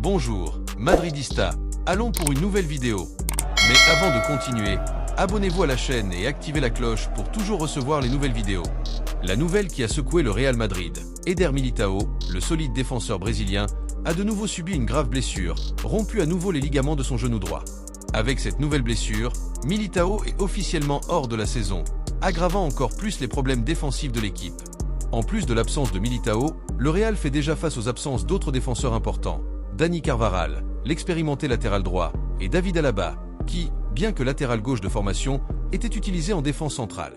Bonjour, Madridista, allons pour une nouvelle vidéo. Mais avant de continuer, abonnez-vous à la chaîne et activez la cloche pour toujours recevoir les nouvelles vidéos. La nouvelle qui a secoué le Real Madrid, Éder Militão, le solide défenseur brésilien, a de nouveau subi une grave blessure, rompu à nouveau les ligaments de son genou droit. Avec cette nouvelle blessure, Militão est officiellement hors de la saison, aggravant encore plus les problèmes défensifs de l'équipe. En plus de l'absence de Militão, le Real fait déjà face aux absences d'autres défenseurs importants, Dani Carvajal, l'expérimenté latéral droit, et David Alaba, qui, bien que latéral gauche de formation, était utilisé en défense centrale.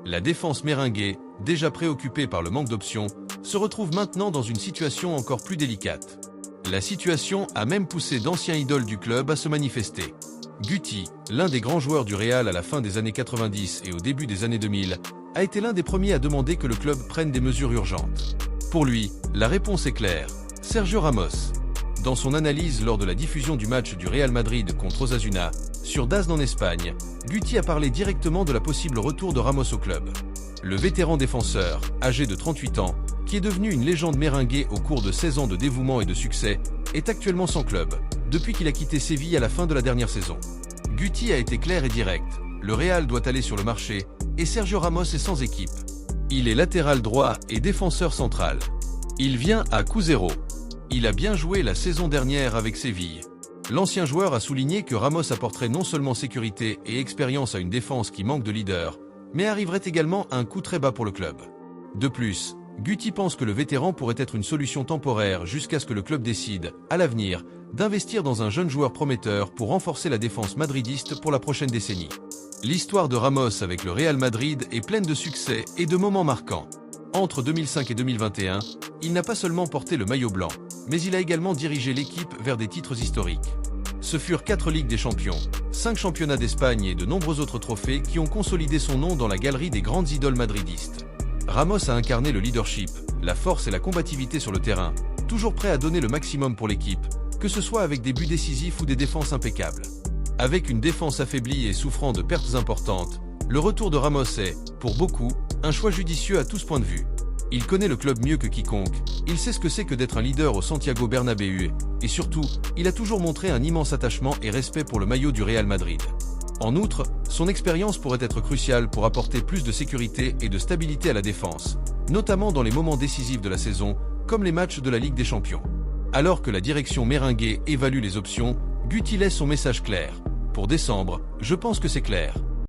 La défense merengue, déjà préoccupée par le manque d'options, se retrouve maintenant dans une situation encore plus délicate. La situation a même poussé d'anciens idoles du club à se manifester. Guti, l'un des grands joueurs du Real à la fin des années 90 et au début des années 2000, a été l'un des premiers à demander que le club prenne des mesures urgentes. Pour lui, la réponse est claire, Sergio Ramos. Dans son analyse lors de la diffusion du match du Real Madrid contre Osasuna, sur DAZN en Espagne, Guti a parlé directement de la possible retour de Ramos au club. Le vétéran défenseur, âgé de 38 ans, qui est devenu une légende merengue au cours de 16 ans de dévouement et de succès, est actuellement sans club, depuis qu'il a quitté Séville à la fin de la dernière saison. Guti a été clair et direct, le Real doit aller sur le marché, et Sergio Ramos est sans équipe. Il est latéral droit et défenseur central. Il vient à coût zéro. Il a bien joué la saison dernière avec Séville. L'ancien joueur a souligné que Ramos apporterait non seulement sécurité et expérience à une défense qui manque de leader, mais arriverait également à un coût très bas pour le club. De plus, Guti pense que le vétéran pourrait être une solution temporaire jusqu'à ce que le club décide, à l'avenir, d'investir dans un jeune joueur prometteur pour renforcer la défense madridiste pour la prochaine décennie. L'histoire de Ramos avec le Real Madrid est pleine de succès et de moments marquants. Entre 2005 et 2021, il n'a pas seulement porté le maillot blanc, mais il a également dirigé l'équipe vers des titres historiques. Ce furent 4 Ligues des Champions, 5 championnats d'Espagne et de nombreux autres trophées qui ont consolidé son nom dans la galerie des grandes idoles madridistes. Ramos a incarné le leadership, la force et la combativité sur le terrain, toujours prêt à donner le maximum pour l'équipe, que ce soit avec des buts décisifs ou des défenses impeccables. Avec une défense affaiblie et souffrant de pertes importantes, le retour de Ramos est, pour beaucoup, un choix judicieux à tous points de vue. Il connaît le club mieux que quiconque, il sait ce que c'est que d'être un leader au Santiago Bernabéu, et surtout, il a toujours montré un immense attachement et respect pour le maillot du Real Madrid. En outre, son expérience pourrait être cruciale pour apporter plus de sécurité et de stabilité à la défense, notamment dans les moments décisifs de la saison, comme les matchs de la Ligue des Champions. Alors que la direction merengue évalue les options, Guti laisse son message clair. Pour décembre, je pense que c'est clair.